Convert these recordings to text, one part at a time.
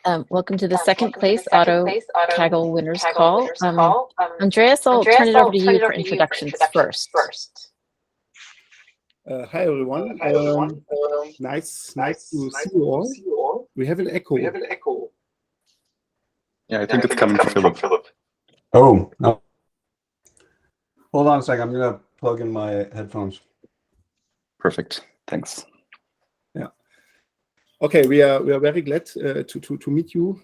Welcome to the second place OTTO Kaggle winners call. Andreas, I'll turn it over to you for introductions first. Hi everyone. Nice to see you all. We have an echo. Yeah, I think it's coming from Philip. Oh, no. Hold on a second. I'm going to plug in my headphones. Perfect. Thanks. Yeah. Okay, we are very glad to meet you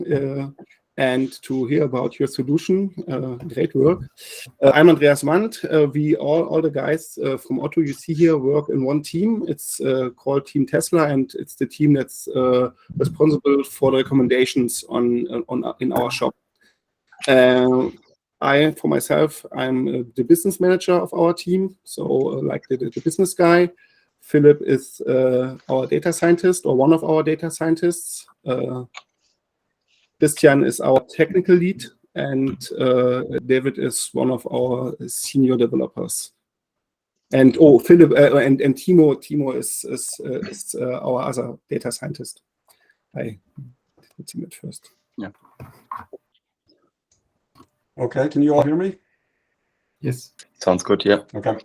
and to hear about your solution. Great work. I'm Andreas Mandt. We all the guys from OTTO you see here work in one team. It's called Team Tesla, and it's the team that's responsible for the recommendations in our shop. For myself, I'm the business manager of our team, so like the business guy. Philip is our data scientist, or one of our data scientists. Christian is our technical lead, and David is one of our senior developers. And Philip and Timo is our other data scientist. I put him at first. Yeah. Okay, can you all hear me? Yes. Sounds good. Yeah. Okay.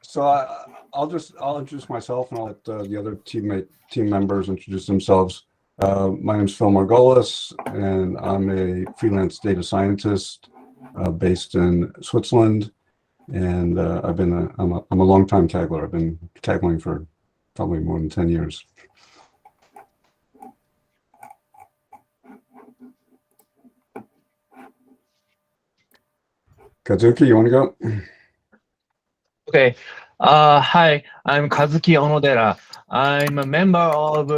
So I'll introduce myself, and I'll let the other team members introduce themselves. My name is Phil Margolis, and I'm a freelance data scientist based in Switzerland. And I'm a long-time Kaggler. I've been Kaggling for probably more than 10 years. Kazuki, you want to go? Okay. Hi, I'm Kazuki Onodera. I'm a member of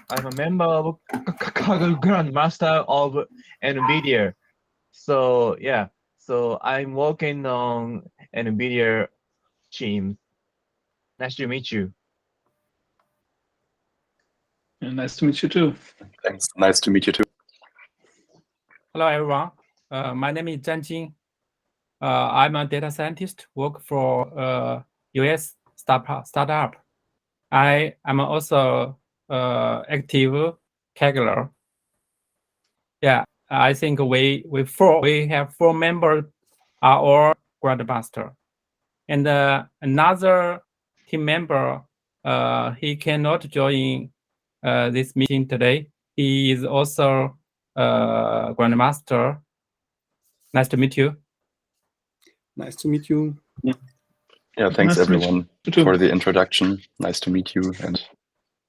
Kaggle Grandmaster of NVIDIA. So yeah, so I'm working on NVIDIA team. Nice to meet you. And nice to meet you too. Thanks. Nice to meet you too. Hello everyone. My name is Zhan Jing. I'm a data scientist, work for US startup. I am also active Kaggler. Yeah, I think we have 4 members are all grandmaster, and another team member he cannot join this meeting today. He is also grandmaster. Nice to meet you. Nice to meet you. Yeah, thanks Nice everyone for the introduction. Nice to meet you, and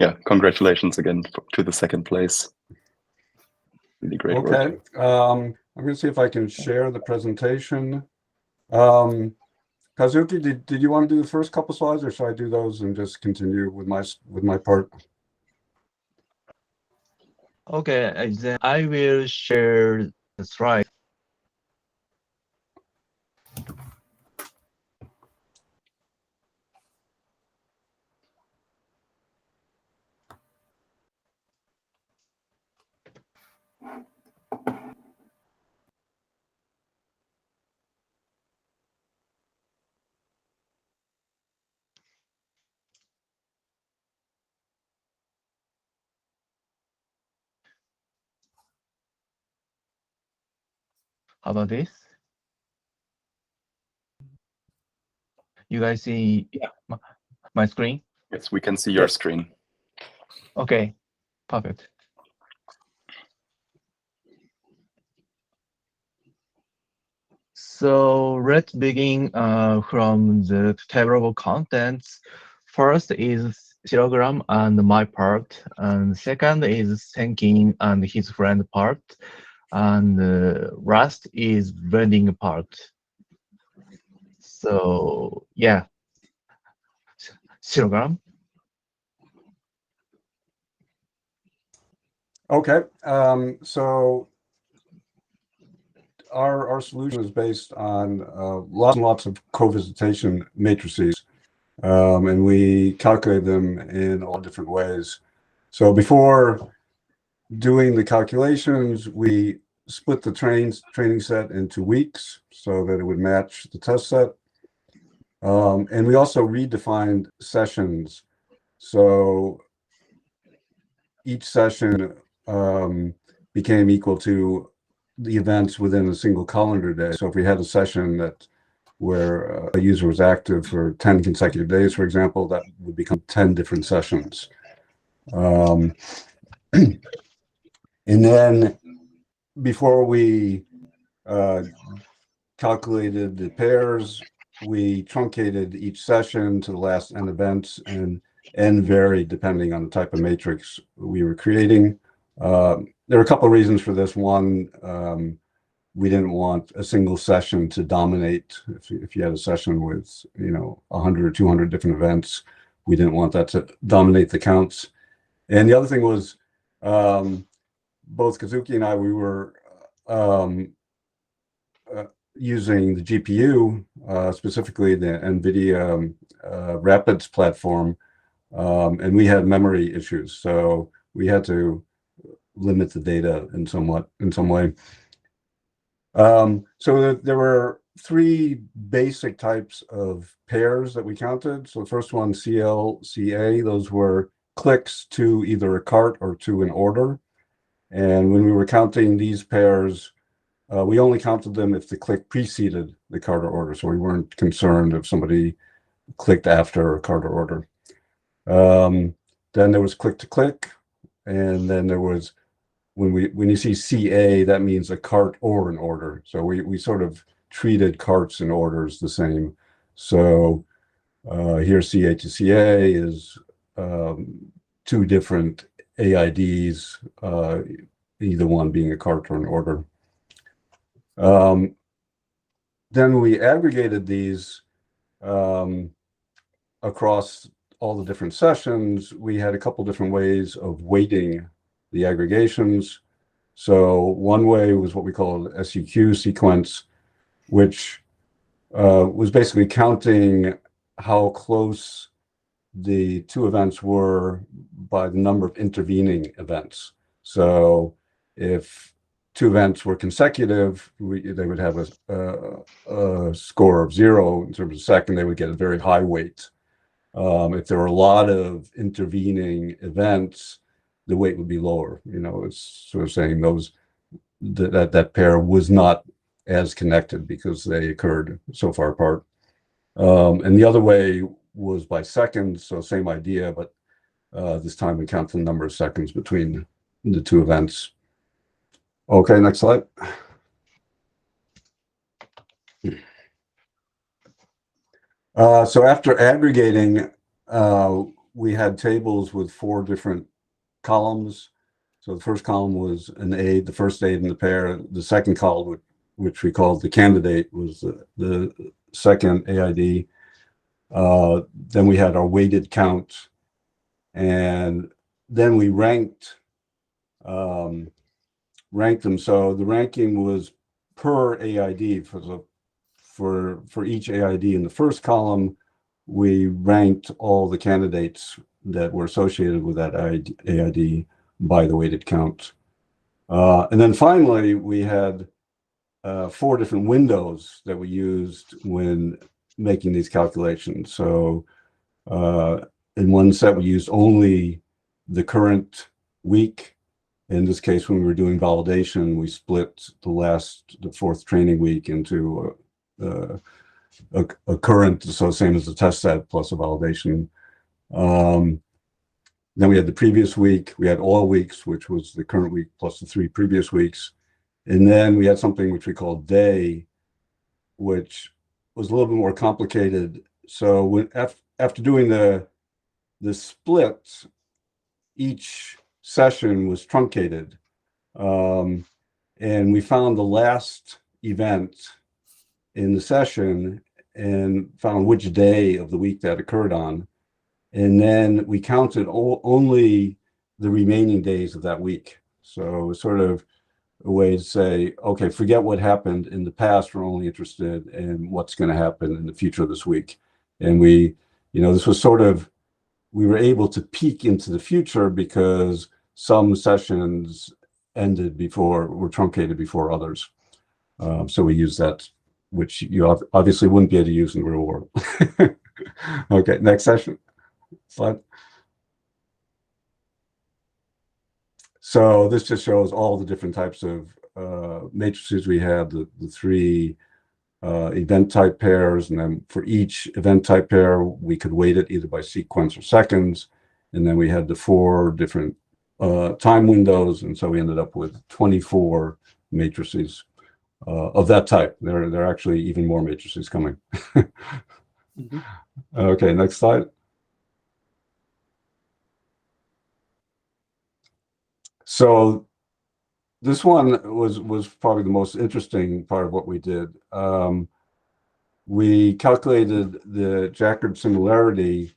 yeah, congratulations again to the second place. Really great work. Okay, I'm going to see if I can share the presentation. Kazuki, did you want to do the first couple slides, or should I do those and just continue with my part? Okay, then I will share the slide. How about this? You guys see my screen? Yes, we can see your screen. Okay, perfect. So let's begin from the table of contents. First is Silogram and my part, and second is thanking and his friend part, and last is vending part. So yeah, Silogram. Okay, so our solution is based on lots and lots of co-visitation matrices, and we calculate them in all different ways. So before doing the calculations, we split the training set into weeks so that it would match the test set. And we also redefined sessions. So each session became equal to the events within a single calendar day. So if we had a session where a user was active for 10 consecutive days, for example, that would become 10 different sessions. And then before we calculated the pairs, we truncated each session to the last n events, and n varied depending on the type of matrix we were creating. There are a couple of reasons for this. One, we didn't want a single session to dominate. If you had a session with 100 or 200 different events, we didn't want that to dominate the counts. And the other thing was, both Kazuki and I, we were using the GPU, specifically the NVIDIA Rapids platform, and we had memory issues, so we had to limit the data in some way. So there were three basic types of pairs that we counted. So the first one, CLCA, those were clicks to either a cart or to an order. And when we were counting these pairs, we only counted them if the click preceded the cart or order. So we weren't concerned if somebody clicked after a cart or order. Then there was click to click. And then there was, when you see CA, that means a cart or an order. So we sort of treated carts and orders the same. So here CA to CA is two different AIDs, either one being a cart or an order. Then we aggregated these across all the different sessions. We had a couple different ways of weighting the aggregations. So one way was what we call an SEQ sequence, which was basically counting how close the two events were by the number of intervening events. So if two events were consecutive, they would have a score of 0 in terms of second. They would get a very high weight. If there were a lot of intervening events, the weight would be lower. It's sort of saying that pair was not as connected because they occurred so far apart. And the other way was by seconds, so same idea, but this time we count the number of seconds between the two events. Okay, next slide. So after aggregating, we had tables with 4 different columns. So the first column was an aid, the first aid in the pair. The second column, which we called the candidate, was the second AID. Then we had our weighted count, and then we ranked them. So the ranking was per AID. For each AID in the first column, we ranked all the candidates that were associated with that AID by the weighted count. And then finally, we had 4 different windows that we used when making these calculations. So in one set, we used only the current week. In this case, when we were doing validation, we split the 4th training week into a current, so same as the test set plus a validation. Then we had the previous week. We had all weeks, which was the current week plus the 3 previous weeks. And then we had something which we called day, which was a little bit more complicated. So after doing the split, each session was truncated. And we found the last event in the session and found which day of the week that occurred on. And then we counted only the remaining days of that week. So it was sort of a way to say, okay, forget what happened in the past. We're only interested in what's going to happen in the future of this week. And this was sort of, we were able to peek into the future because some sessions were truncated before others. So we used that, which you obviously wouldn't be able to use in the real world. Okay, next slide. So this just shows all the different types of matrices we had, the three event type pairs, and then for each event type pair, we could weight it either by sequence or seconds, and then we had the 4 different time windows, and so we ended up with 24 matrices of that type. There are actually even more matrices coming. Mhm. Okay, next slide. So this one was probably the most interesting part of what we did. We calculated the Jaccard similarity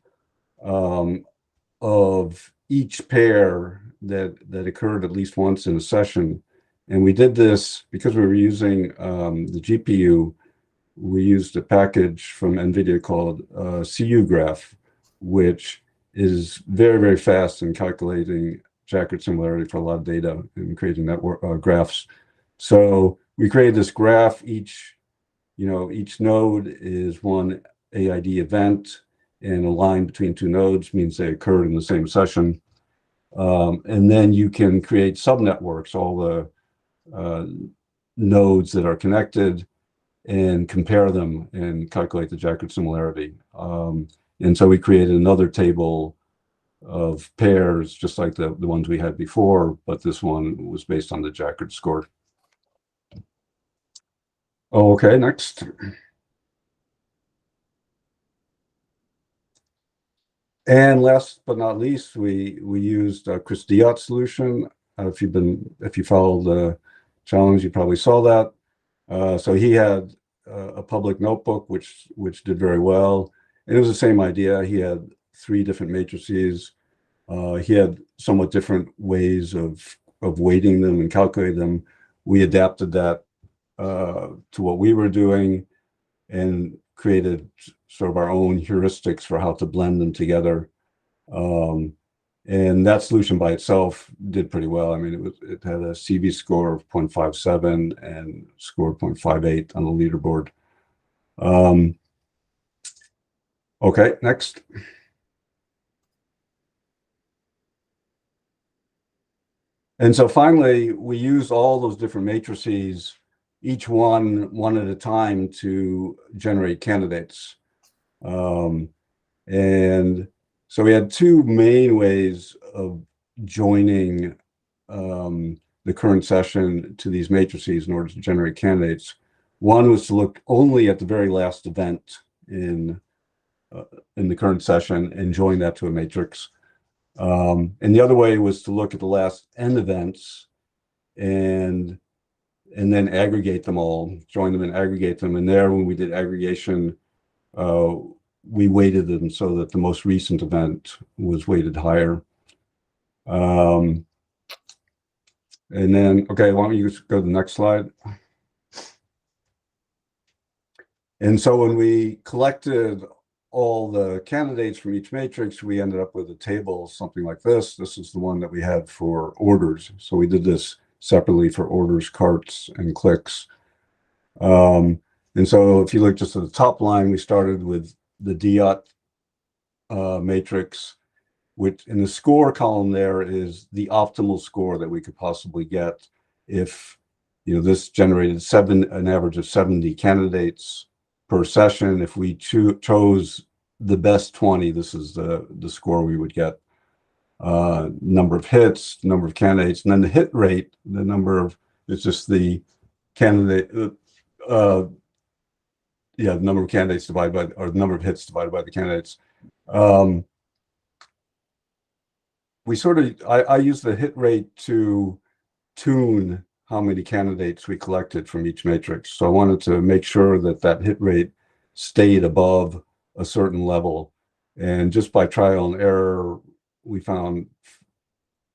of each pair that occurred at least once in a session. And we did this because we were using the GPU. We used a package from NVIDIA called CU Graph, which is very, very fast in calculating Jaccard similarity for a lot of data and creating network graphs. So we created this graph. Each node is one AID event, and a line between 2 nodes means they occurred in the same session. And then you can create subnetworks, all the nodes that are connected, and compare them and calculate the Jaccard similarity. And so we created another table of pairs, just like the ones we had before, but this one was based on the Jaccard score. Okay, next. And last but not least, we used Chris Diott's solution. If you followed the challenge, you probably saw that. So he had a public notebook which did very well. And it was the same idea. He had 3 different matrices. He had somewhat different ways of weighting them and calculating them. We adapted that to what we were doing and created sort of our own heuristics for how to blend them together. And that solution by itself did pretty well. I mean, it had a CV score of 0.57 and score 0.58 on the leaderboard. Okay, next. And so finally, we used all those different matrices, each one at a time, to generate candidates. And so we had 2 main ways of joining the current session to these matrices in order to generate candidates. One was to look only at the very last event in the current session and join that to a matrix. And the other way was to look at the last n events and then aggregate them all, join them and aggregate them. And there, when we did aggregation, we weighted them so that the most recent event was weighted higher. And then, okay, why don't you just go to the next slide? And so when we collected all the candidates from each matrix, we ended up with a table, something like this. This is the one that we had for orders. So we did this separately for orders, carts, and clicks. And so if you look just at the top line, we started with the Diot matrix, which in the score column there is the optimal score that we could possibly get if this generated an average of 70 candidates per session. If we chose the best 20, this is the score we would get. Number of hits, number of candidates, and then the hit rate, it's just the candidate, the number of candidates divided by, or the number of hits divided by the candidates. I use the hit rate to tune how many candidates we collected from each matrix. So I wanted to make sure that hit rate stayed above a certain level. And just by trial and error, we found,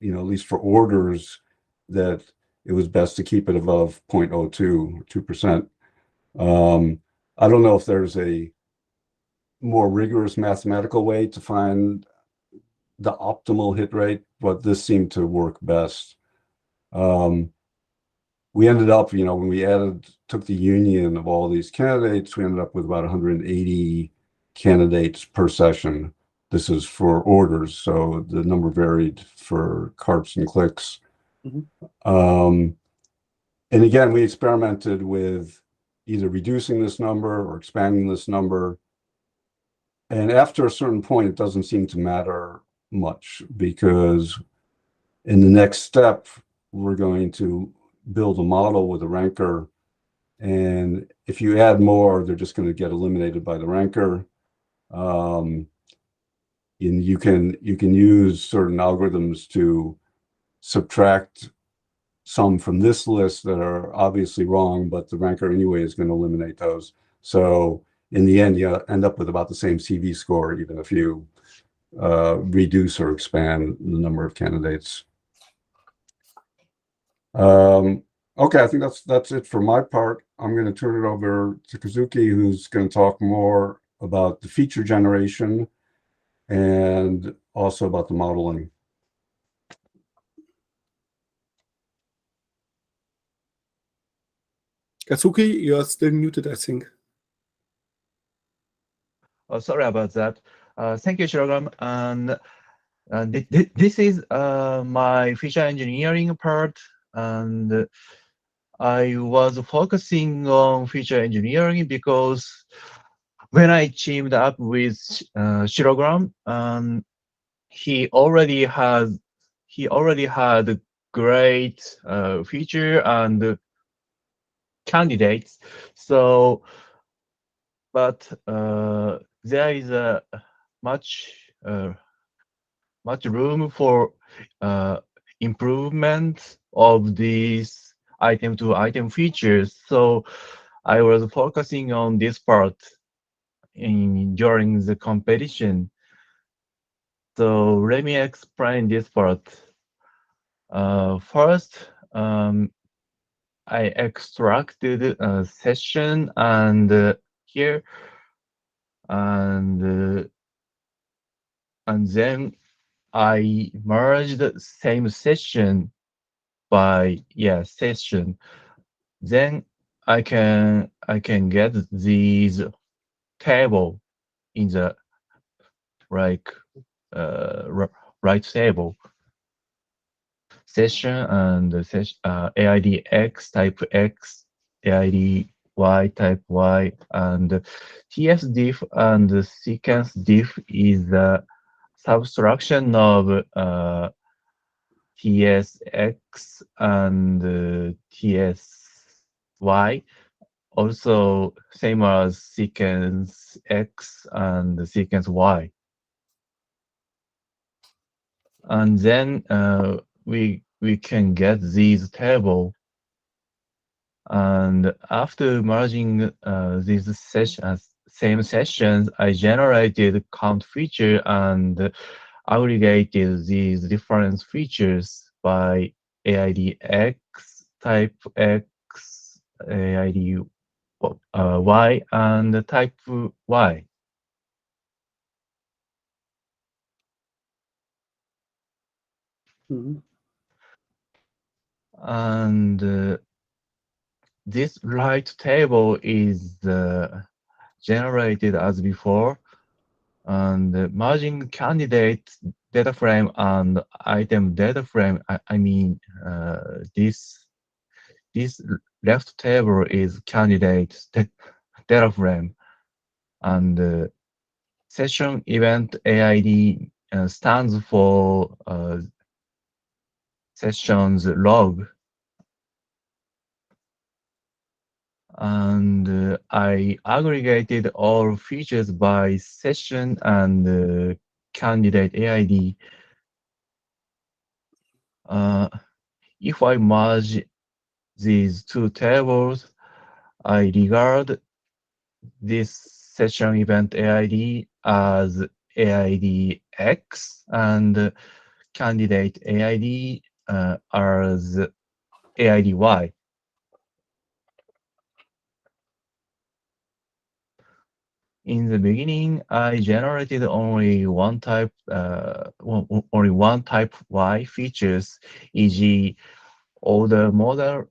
at least for orders, that it was best to keep it above 0.02, 2%. I don't know if there's a more rigorous mathematical way to find the optimal hit rate, but this seemed to work best. We ended up, when we took the union of all these candidates, we ended up with about 180 candidates per session. This is for orders, so the number varied for carts and clicks. And again, we experimented with either reducing this number or expanding this number. And after a certain point, it doesn't seem to matter much, because in the next step, we're going to build a model with a ranker. And if you add more, they're just going to get eliminated by the ranker. And you can use certain algorithms to subtract some from this list that are obviously wrong, but the ranker anyway is going to eliminate those. So in the end, you end up with about the same CV score, even if you reduce or expand the number of candidates. Okay, I think that's it for my part. I'm going to turn it over to Kazuki, who's going to talk more about the feature generation and also about the modeling. Kazuki, you're still muted, I think. Oh, sorry about that. Thank you, Shirogam. And this is my feature engineering part. And I was focusing on feature engineering because when I teamed up with Shirogam, he already had great feature and candidates. So, but there is a much room for improvement of these item-to-item features. So I was focusing on this part during the competition. So let me explain this part. First, I extracted a session and here, and then I merged the same session by session. Then I can get these table in the right table. Session and session AID X type X, AID Y type Y, and TS diff and sequence diff is the subtraction of TSX and TSY. Also same as sequence X and sequence Y. And then we can get these table. And after merging these same sessions, I generated count feature and aggregated these different features by AID X, type X, AID Y, and type Y. And this right table is generated as before, and merging candidate data frame and item data frame. I mean, this left table is candidate data frame, and session event AID stands for sessions log. And I aggregated all features by session and candidate AID. If I merge these two tables, I regard this session event AID as AID X and candidate AID as AID Y. In the beginning, I generated only one type Y features, e.g., order model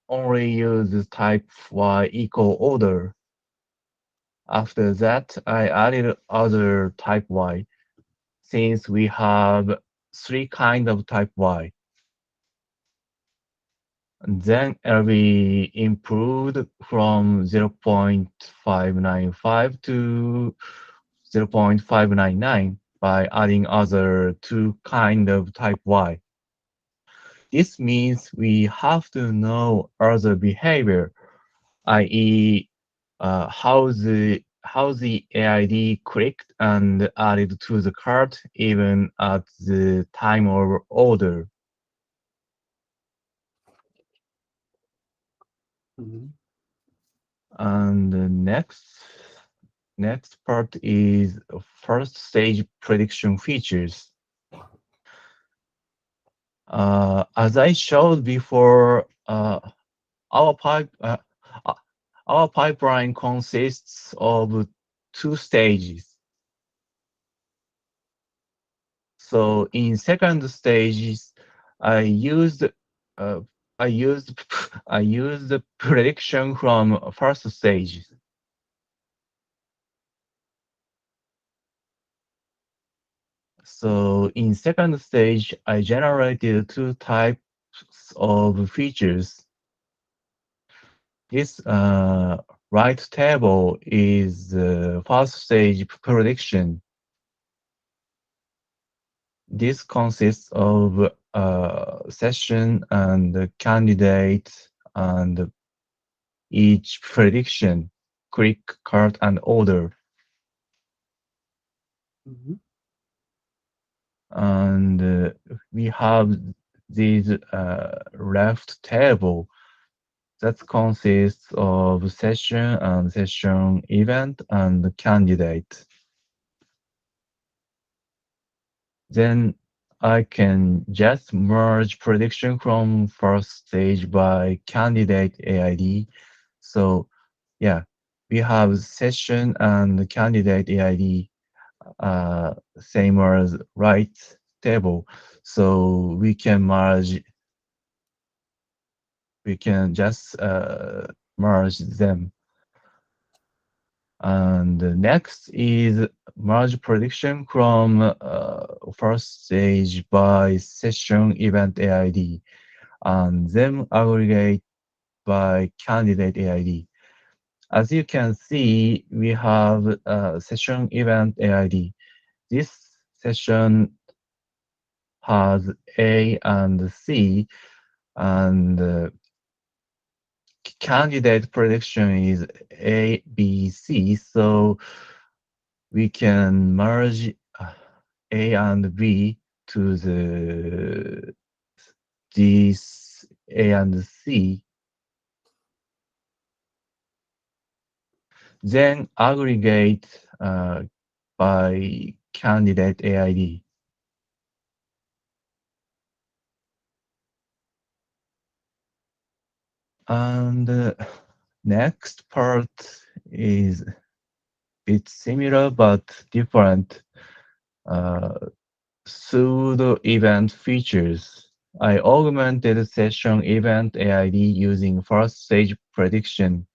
only uses type Y equal order. After that, I added other type Y, since we have 3 kinds of type Y. Then it'll be improved from 0.595 to 0.599 by adding other two kind of type Y. This means we have to know other behavior, i.e., how the AID clicked and added to the cart even at the time of order. And the next part is first stage prediction features. As I showed before, our pipeline consists of two stages. So in second stages, I used prediction from first stage. So in second stage, I generated two types of features. This right table is the first stage prediction. This consists of session and candidate and each prediction, click, cart, and order. And we have this left table that consists of session and session event and candidate. Then I can just merge prediction from first stage by candidate AID. So yeah, we have session and candidate AID same as right table. So we can just merge them. And next is merge prediction from first stage by session event AID, and then aggregate by candidate AID. As you can see, we have session event AID. This session has A and C, and candidate prediction is A, B, C. So we can merge A and B to these A and C. Then aggregate by candidate AID. And next part is a bit similar but different. Pseudo event features. I augmented session event AID using first stage prediction.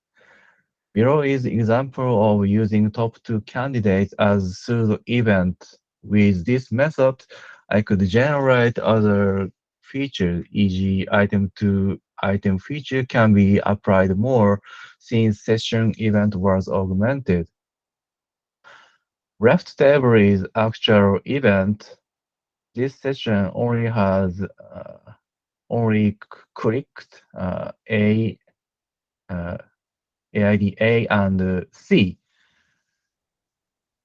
Below is example of using top two candidates as pseudo event. With this method, I could generate other features, e.g. item to item feature can be applied more since session event was augmented. Left table is actual event. This session only has clicked AID A and C.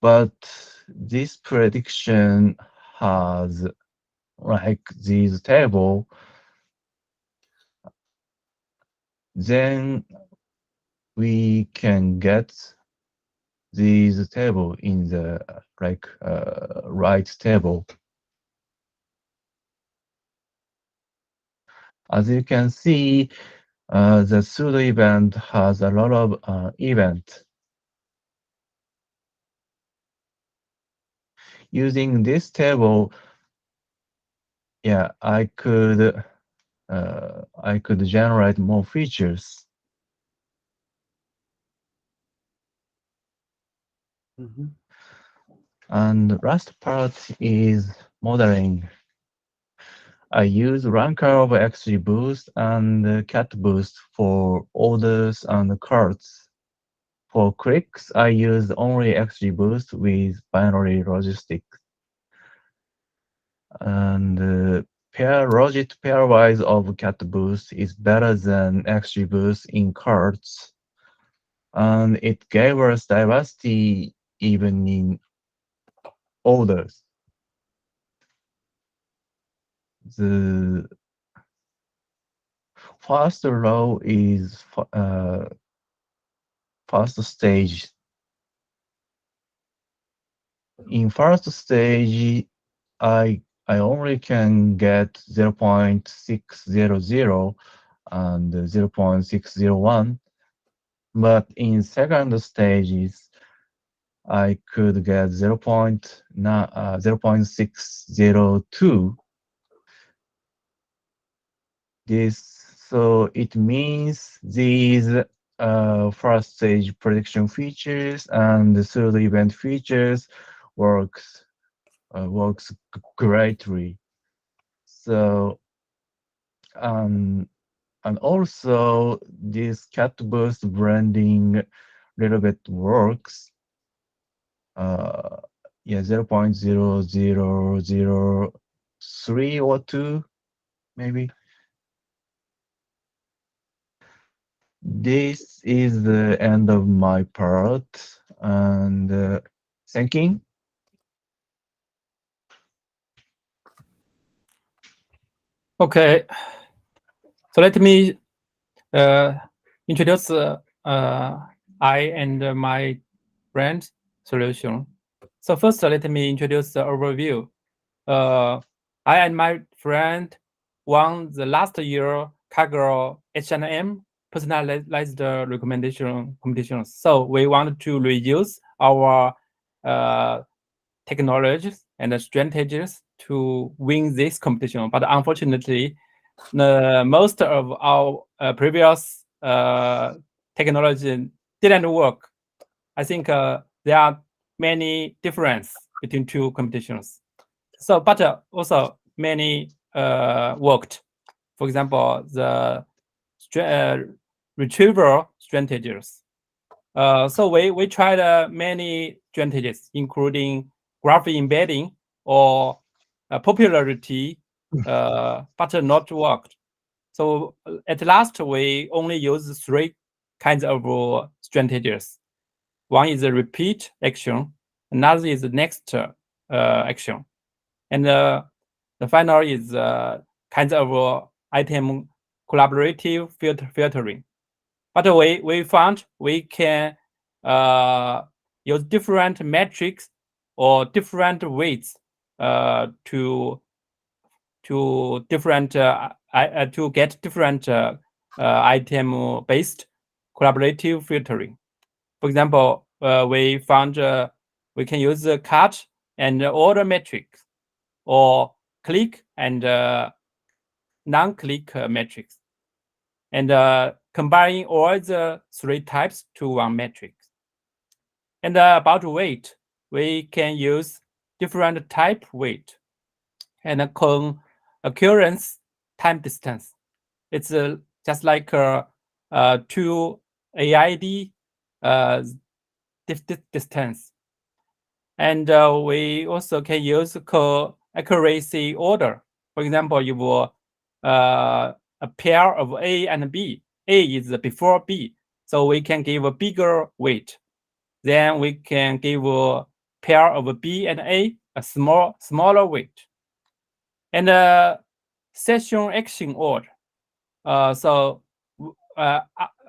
But this prediction has like this table. Then we can get this table in the right table. As you can see, the pseudo event has a lot of events. Using this table, yeah, I could generate more features. And the last part is modeling. I use ranker of XGBoost and CatBoost for orders and cards. For clicks, I use only XGBoost with binary logistics. And logit pairwise of CatBoost is better than XGBoost in cards. And it gave us diversity even in orders. The first row is first stage. In first stage, I only can get 0.600 and 0.601, but in second stages, I could get 0.602. So it means these first stage prediction features and the pseudo event features works greatly. So and also this CatBoost blending little bit works. Yeah, 0.0003 or 2 maybe. This is the end of my part, and thanking. Okay, so let me introduce I and my brand solution. So first, let me introduce the overview. I and my friend won the last year Kaggle H&M personalized recommendation competitions. So we wanted to reuse our technologies and strategies to win this competition. But unfortunately, most of our previous technology didn't work. I think there are many differences between two competitions. So, but also many worked. For example, the retrieval strategies. So we tried many strategies, including graph embedding or popularity, but not worked. So at last, we only use 3 kinds of strategies. One is a repeat action, another is the next action, and the final is kinds of item collaborative filtering. But we found we can use different metrics or different weights to different to get different item-based collaborative filtering. For example, we found we can use the cut and order metrics, or click and non-click metrics, and combining all the 3 types to one metric. And about weight, we can use different type weight and occurrence time distance. It's just like 2 AID distance. And we also can use accuracy order. For example, you will a pair of A and B. A is before B, so we can give a bigger weight. Then we can give a pair of B and A a smaller weight. And session action order. So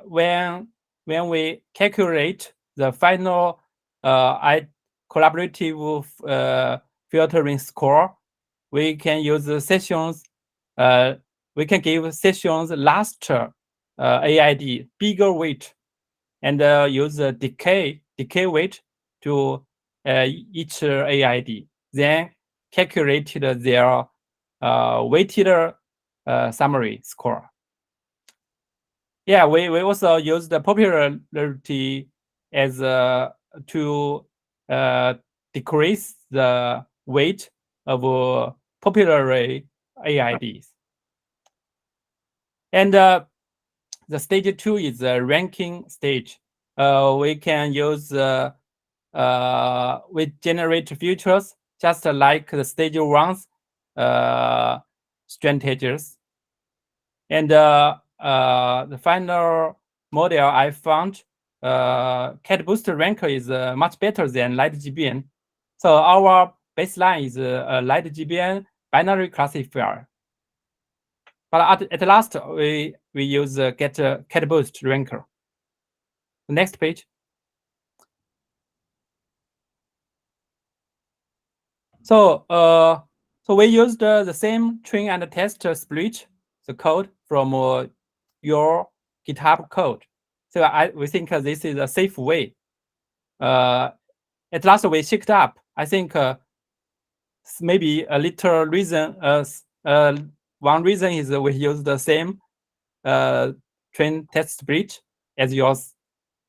when we calculate the final collaborative filtering score, we can use the sessions. We can give sessions last AID bigger weight, and use the decay weight to each AID. Then calculate their weighted summary score. Yeah, we also use the popularity as to decrease the weight of popularity AIDs. And the stage 2 is the ranking stage. We can use we generate features just like the stage 1's strategies. And the final model I found, Cat Booster Ranker is much better than LightGBN. So our baseline is a LightGBN binary classifier. But at last, we use Cat Boost Ranker. The next page. So we used the same train and test split the code from your GitHub code. So we think this is a safe way. At last, we checked up. I think maybe a little reason. One reason is we use the same train test split as yours,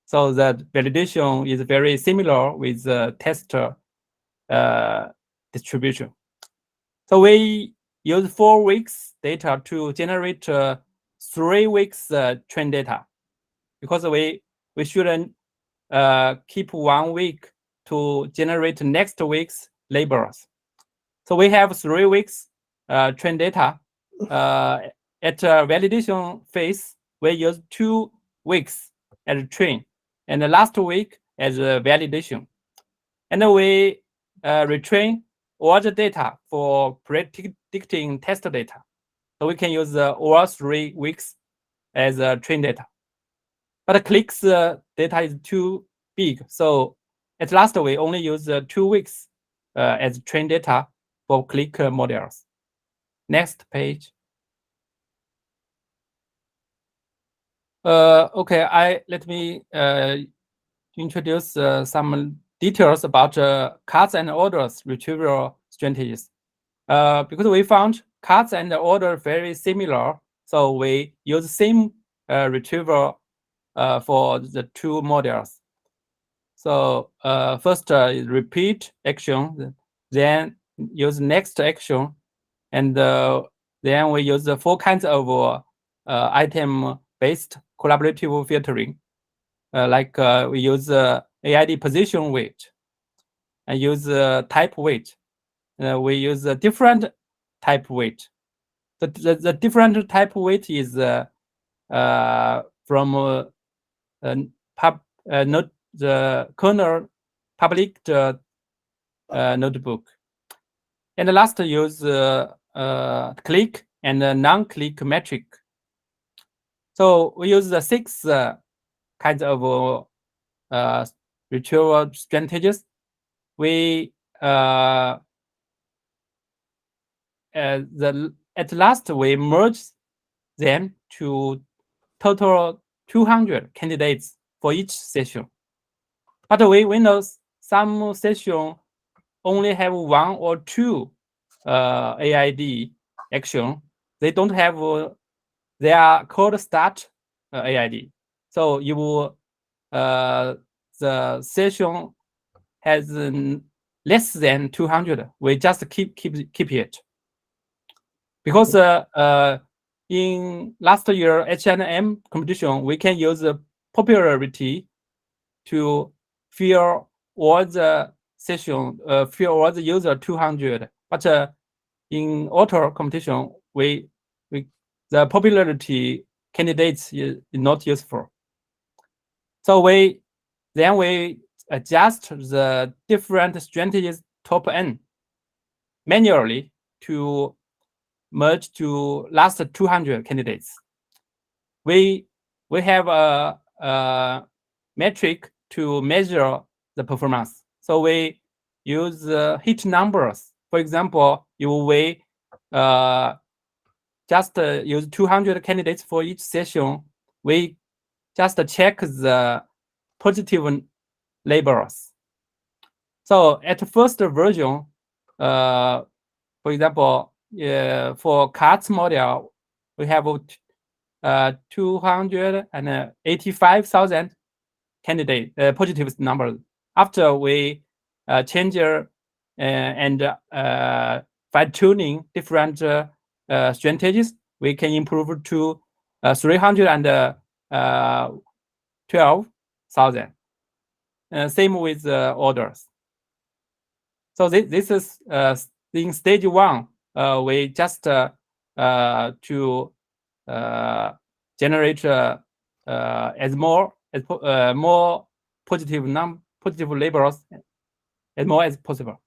so that validation is very similar with the test distribution. So we use 4 weeks data to generate 3 weeks train data, because we shouldn't keep 1 week to generate next week's labels. So we have 3 weeks train data. At validation phase, we use 2 weeks as train, and the last week as validation. And we retrain all the data for predicting test data. So we can use all 3 weeks as train data. But clicks data is too big. So at last, we only use 2 weeks as train data for click models. Next page. Okay, let me introduce some details about cards and orders retrieval strategies. Because we found cards and order very similar, so we use same retrieval for the 2 models. So first is repeat action, then use next action, and then we use the 4 kinds of item-based collaborative filtering. Like we use AID position weight, and use type weight. We use a different type weight. The different type weight is from the kernel public notebook. And the last use click and non-click metric. So we use the 6 kinds of retrieval strategies. We at last we merge them to total 200 candidates for each session. But we know some session only have 1 or 2 AID action. They don't have they are called start AID. So you the session has less than 200, we just keep it. Because in last year H&M competition, we can use popularity to fill all the session, fill all the user 200. But in OTTO competition, the popularity candidates is not useful. So we adjust the different strategies top N manually to merge to last 200 candidates. We have a metric to measure the performance. So we use hit numbers. For example, if we just use 200 candidates for each session, we just check the positive labels. So at the first version, for example, for cards model, we have 285,000 candidate positive numbers. After we change and fine tuning different strategies, we can improve to 312,000. Same with orders. So this is in stage 1. We just to generate as more positive labels as more as possible.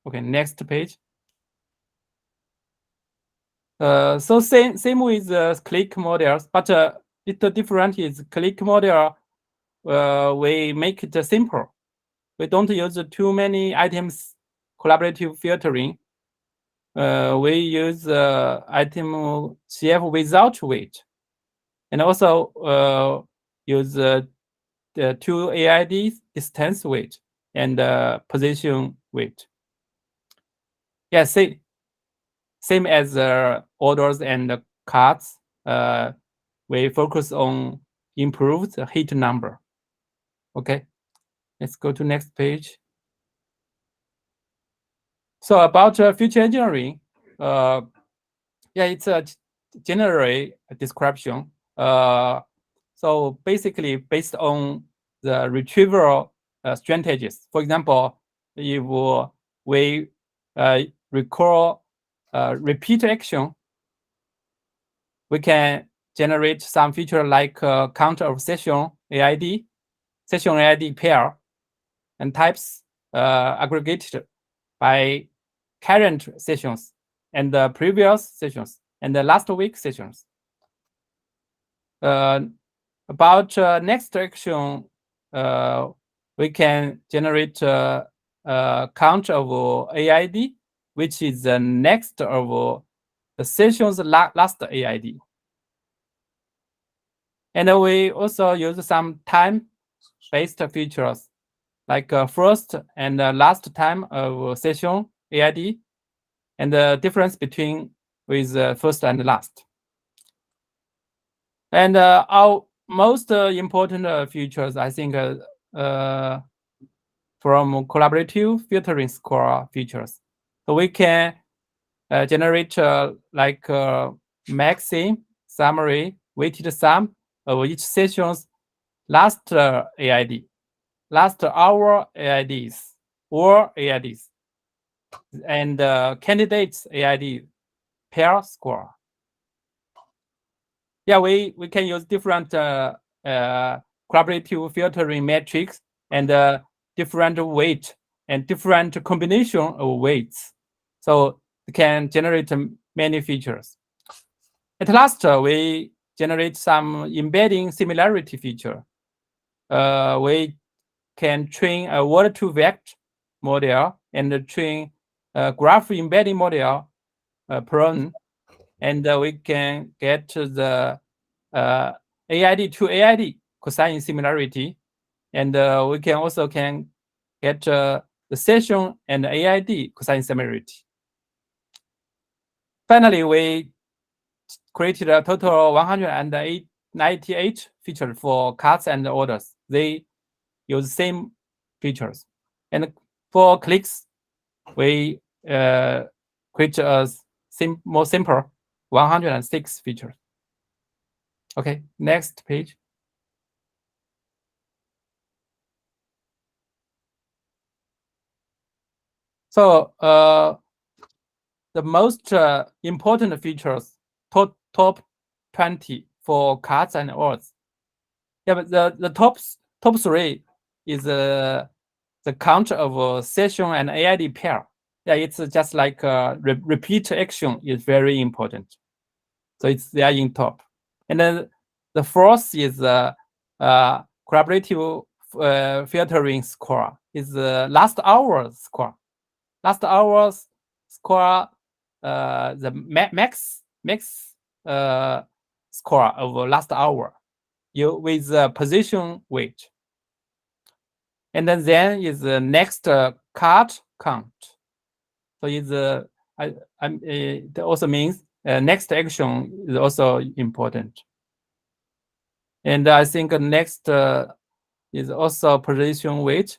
Okay, next page. So same with click models, but little different is click model. We make it simple. We don't use too many items collaborative filtering. We use item CF without weight, and also use the 2 AIDs, distance weight and position weight. Yeah, same as orders and cards. We focus on improved hit number. Okay, let's go to next page. So about feature engineering, yeah, it's a general description. So basically, based on the retrieval strategies. For example, if we recall repeat action, we can generate some feature like count of session AID pair, and types aggregated by current sessions and the previous sessions and the last week sessions. About next action, we can generate count of AID, which is the next of the session's last AID. And we also use some time-based features like first and last time of session AID, and the difference between with first and last. And our most important features, I think, from collaborative filtering score features. So we can generate like maxim, summary, weighted sum of each session's last AID, last hour AIDs, or AIDs, and candidates AID pair score. Yeah, we can use different collaborative filtering metrics and different weight and different combination of weights. So we can generate many features. At last, we generate some embedding similarity feature. We can train a word-to-vector model and train a graph embedding model prone, and we can get the AID to AID cosine similarity, and we can also get the session and AID cosine similarity. Finally, we created a total of 198 features for cards and orders. They use same features. And for clicks, we create a more simple 106 features. Okay, next page. So the most important features, top 20 for cards and orders. Yeah, but the top 3 is the count of session and AID pair. Yeah, it's just like repeat action is very important. So it's there in top. And then the fourth is collaborative filtering score. Is the last hour score. Last hour's score, the max score of last hour, with position weight. And then is the next card count. So it's it also means next action is also important. And I think next is also position weight,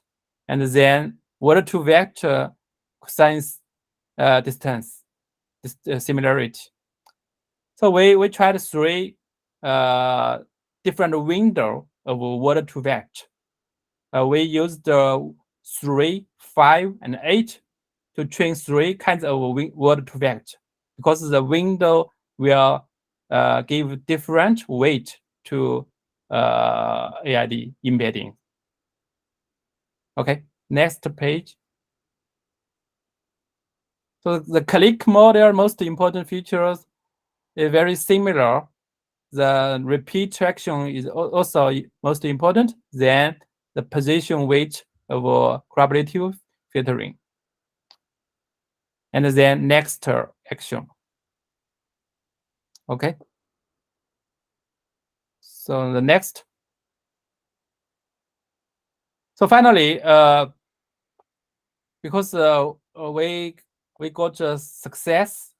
and then word-to-vector cosine distance. similarity. So we tried 3 different window of word to vect. We used 3, 5, and 8 to train 3 kinds of word to vect, because the window will give different weight to AID embedding. Okay, next page. So the click model most important features is very similar. The repeat traction is also most important. Then the position weight of collaborative filtering. And then next action. Okay. So the next. So finally, because we got a success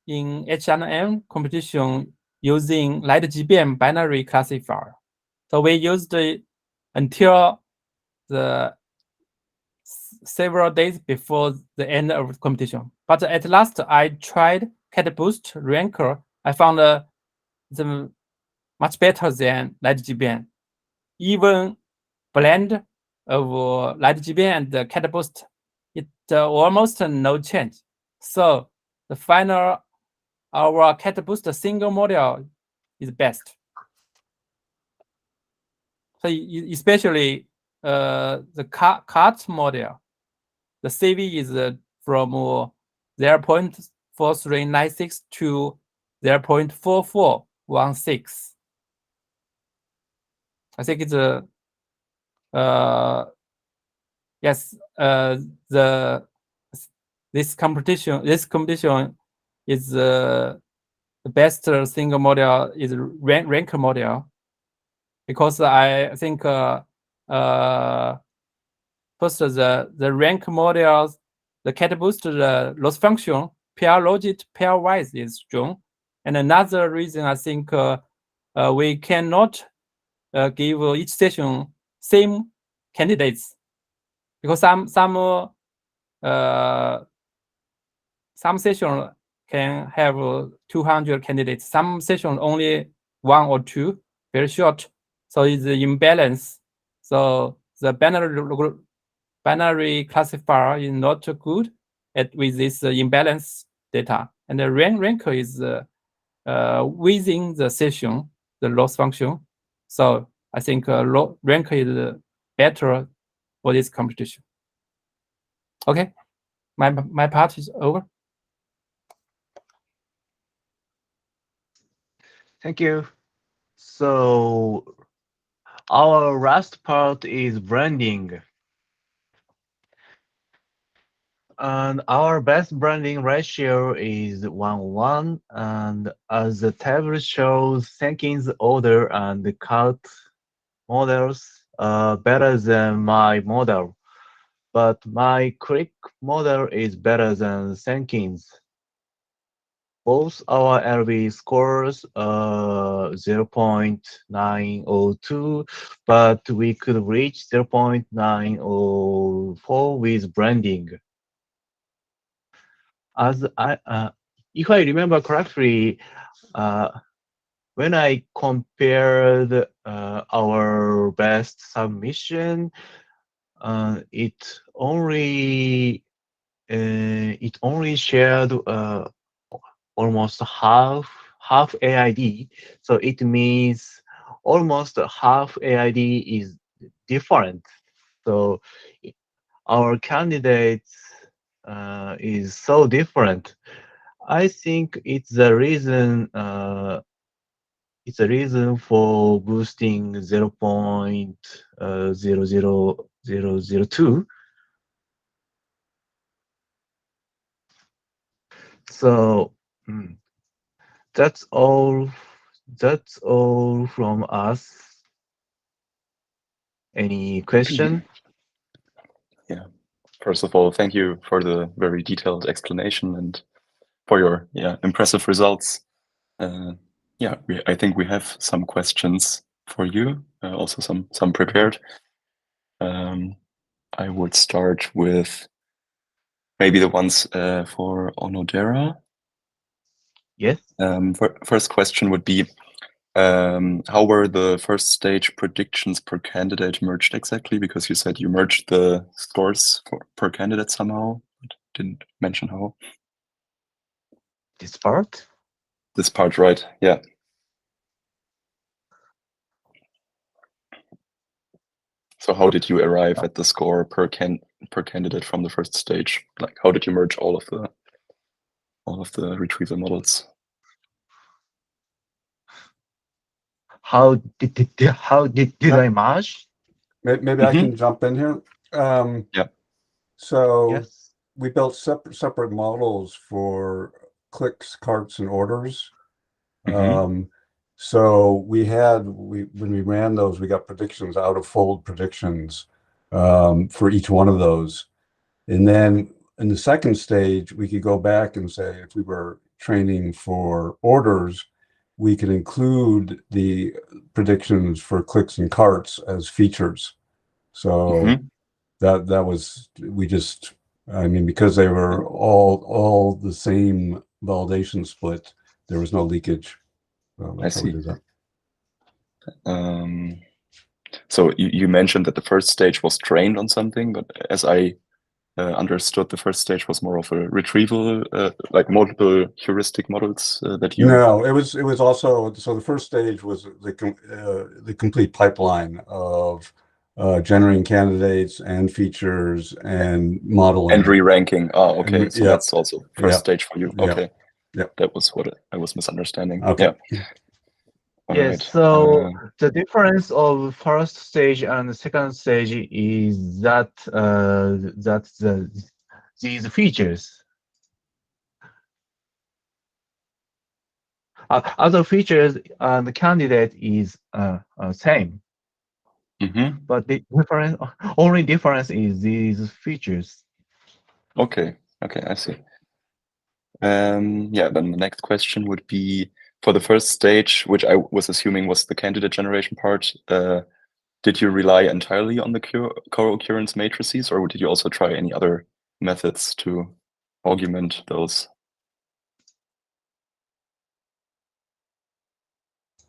in H&M competition using LightGBM binary classifier. So we used it until the several days before the end of the competition. But at last, I tried CatBoost Ranker. I found them much better than LightGBM. Even blend of LightGBM and the CatBoost, it almost no change. So the final, our CatBoost single model is best. So especially the cut model, the CV is from 0.4396 to 0.4416. I think it's yes, this competition is the best single model is rank model, because I think first the rank models, the CatBoost, the loss function pair-logit pairwise is strong, and another reason I think we cannot give each session same candidates, because some session can have 200 candidates. Some session only 1 or 2, very short. So it's imbalance. So the binary classifier is not good with this imbalance data. And the rank is within the session, the loss function. So I think rank is better for this competition. Okay, my part is over. Thank you. So our last part is branding. And our best branding ratio is 1:1, and as the table shows, Senkin's order and the cut models are better than my model, but my click model is better than Senkin's. Both our LB scores are 0.902, but we could reach 0.904 with branding. As if I remember correctly, when I compared our best submission, it only shared almost half AID. So it means almost half AID is different. So our candidates is so different. I think it's a reason. It's a reason for boosting 0.00002. So that's all. That's all from us. Any question? Yeah. First of all, thank you for the very detailed explanation and for your impressive results. I think we have some questions for you, also some prepared. I would start with maybe the ones for Onodera. Yes. First question would be, how were the first stage predictions per candidate merged exactly? Because you said you merged the scores per candidate somehow, but didn't mention how. This part? This part, right? Yeah. So how did you arrive at the score per candidate from the first stage? Like, how did you merge all of the retrieval models? How did I merge? Maybe I can jump in here. Yeah. So Yes. we built separate models for clicks, carts, and orders. So when we ran those, we got predictions out of fold predictions for each one of those. And then in the second stage, we could go back and say, if we were training for orders, we could include the predictions for clicks and carts as features. So that was, I mean, because they were all the same validation split, there was no leakage. I see. So you mentioned that the first stage was trained on something, but as I understood, the first stage was more of a retrieval, like multiple heuristic models that you. No, it was also, so the first stage was the complete pipeline of generating candidates and features and modeling and re-ranking. Oh, okay. And, so that's also first stage for you. Yeah. Okay. Yeah. That was what I was misunderstanding. Okay. Yeah. Yes. Right. So the difference of first stage and the second stage is that these features. Other features and the candidate is same. But the only difference is these features. Okay. Okay, I see. Yeah, then the next question would be, for the first stage, which I was assuming was the candidate generation part, did you rely entirely on the co-occurrence matrices, or did you also try any other methods to augment those?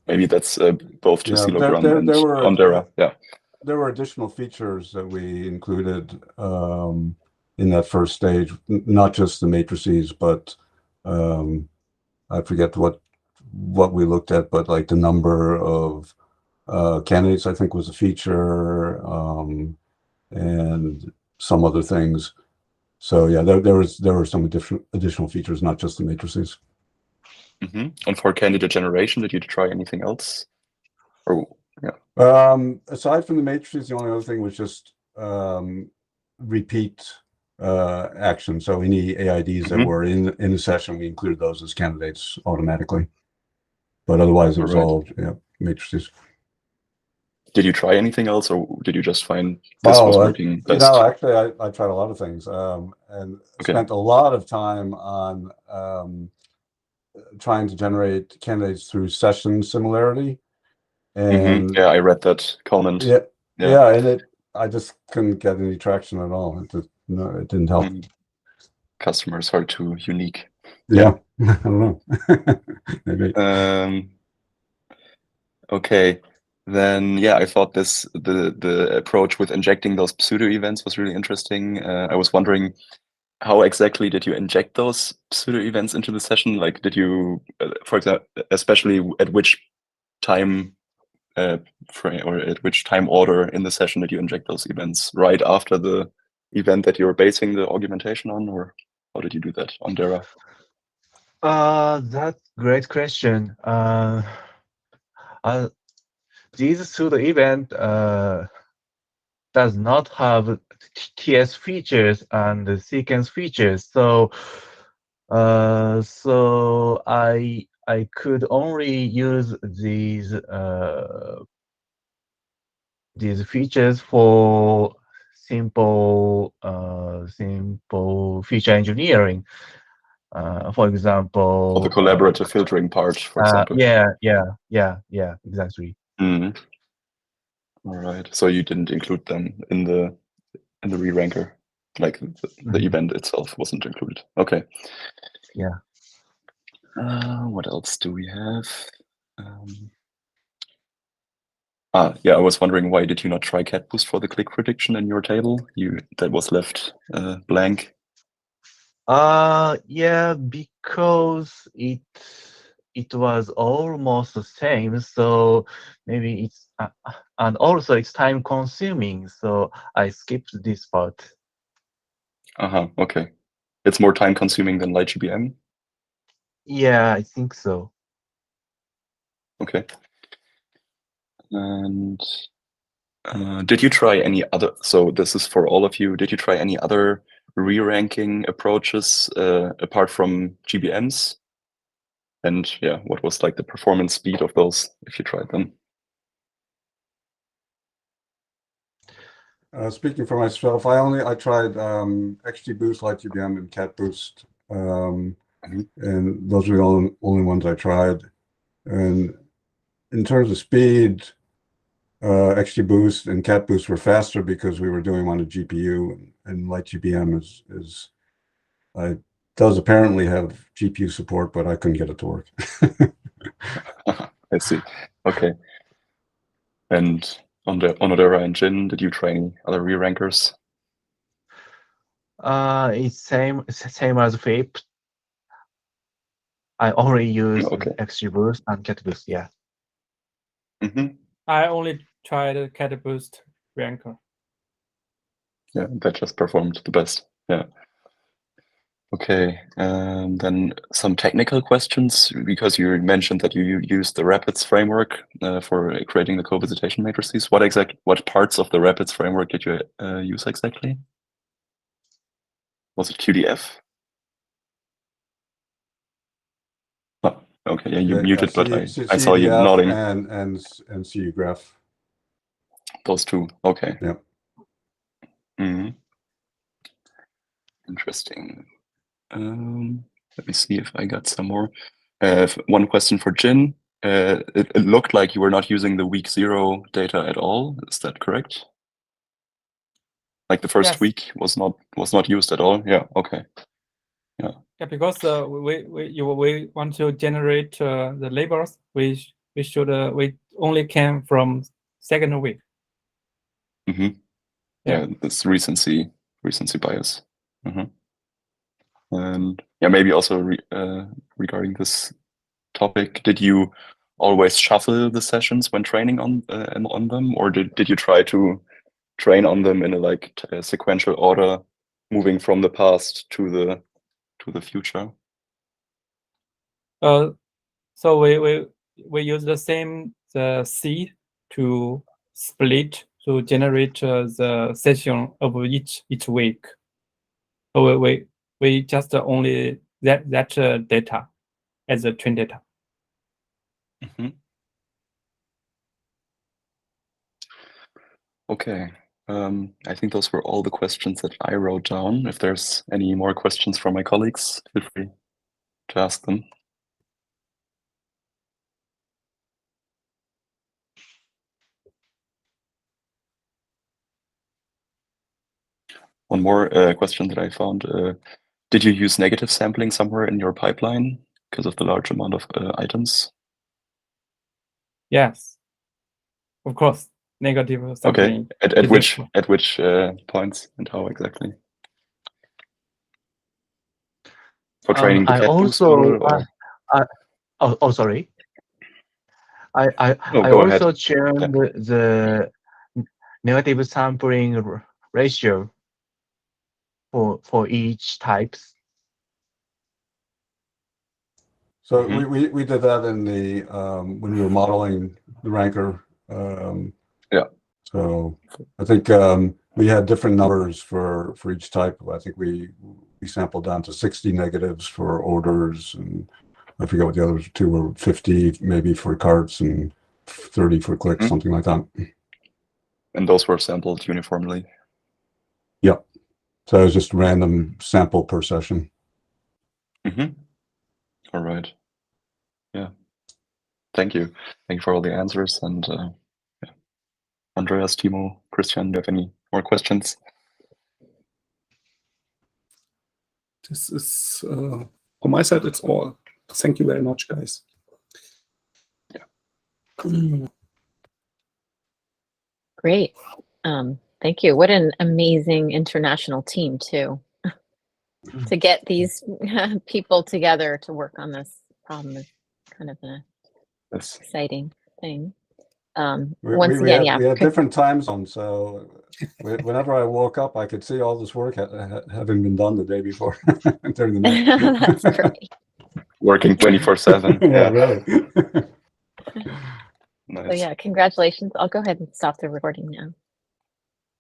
Maybe that's both to Silogram and Ondera. Yeah. There were additional features that we included in that first stage, not just the matrices, but I forget what we looked at, but like the number of candidates, I think, was a feature, and some other things. So yeah, there were some additional features, not just the matrices. And for candidate generation, did you try anything else? Or yeah. Aside from the matrices, the only other thing was just repeat action. So any AIDs that were in the session, we included those as candidates automatically. But otherwise, it was all matrices. Did you try anything else, or did you just find this was working best? No, actually, I tried a lot of things, and spent a lot of time on trying to generate candidates through session similarity. And yeah, I read that comment. Yeah, and I just couldn't get any traction at all. It didn't help. Customers are too unique. Yeah. I don't know. Maybe. Okay. Then yeah, I thought the approach with injecting those pseudo events was really interesting. I was wondering, how exactly did you inject those pseudo events into the session? Like, did you, for example, especially at which time frame or at which time order in the session did you inject those events? Right after the event that you were basing the augmentation on, or how did you do that on Ondera? That's great question. These pseudo event does not have TS features and sequence features, so I could only use these features for simple feature engineering. For example, for the collaborative filtering part, for example. Yeah, exactly. All right. So you didn't include them in the re-ranker, like the event itself wasn't included. Okay. Yeah. What else do we have? Yeah, I was wondering, why did you not try cat boost for the click prediction in your table? That was left blank. Yeah, because it was almost the same, so maybe it's and also it's time consuming, so I skipped this part. Okay. It's more time consuming than LightGBM? Yeah, I think so. Okay. And did you try any other, so this is for all of you, did you try any other re-ranking approaches apart from GBMs? And yeah, what was like the performance speed of those if you tried them? Speaking for myself, I tried XGBoost, LightGBM, and Cat Boost, and those were the only ones I tried. And in terms of speed, XGBoost and Cat Boost were faster because we were doing them on a GPU, and LightGBM does apparently have GPU support, but I couldn't get it to work. I see. Okay. And on the Onodera and Jin, did you try any other re-rankers? It's same as Flip. I only use XGBoost and Cat Boost. Yeah. I only tried cat boost ranker. Yeah, that just performed the best. Yeah. Okay, then some technical questions, because you mentioned that you used the Rapids framework for creating the co-visitation matrices. What parts of the Rapids framework did you use exactly? Was it QDF? Oh, okay, yeah, you muted, but I saw you nodding. And CUgraph. Those two, okay. Yep. Interesting. Let me see if I got some more. One question for Jin. It looked like you were not using the week 0 data at all. Is that correct? Like the first week was not used at all. Yeah. Okay. Yeah. Yeah, because we want to generate the labels. We only came from second week. Yeah, this recency bias. And yeah, maybe also regarding this topic, did you always shuffle the sessions when training on them, or did you try to train on them in a sequential order, moving from the past to the future? So we use the same seed to split to generate the session of each week. So we just only that data as a train data. Okay. I think those were all the questions that I wrote down. If there's any more questions from my colleagues, feel free to ask them. One more question that I found. Did you use negative sampling somewhere in your pipeline because of the large amount of items? Yes, of course. Negative sampling. Okay. At which points and how exactly? For training the I cat also model, sorry. I go also ahead. changed the negative sampling ratio for each types. So we did that in the when we were modeling the ranker. Yeah. So I think we had different numbers for each type. I think we sampled down to 60 negatives for orders, and I forget what the other two were, 50 maybe for carts and 30 for clicks, something like that. And those were sampled uniformly? Yep. So it was just random sample per session. All right. Yeah. Thank you. Thank you for all the answers. And yeah. Andreas, Timo, Christian, do you have any more questions? This is, from my side, it's all. Thank you very much, guys. Yeah. Great. Thank you. What an amazing international team too. To get these people together to work on this problem is kind of an exciting thing. Once again, we had different time zones, so whenever I woke up, I could see all this work having been done the day before during the night. That's great. Working 24/7. Yeah, really. Nice. So yeah, congratulations. I'll go ahead and stop the recording now.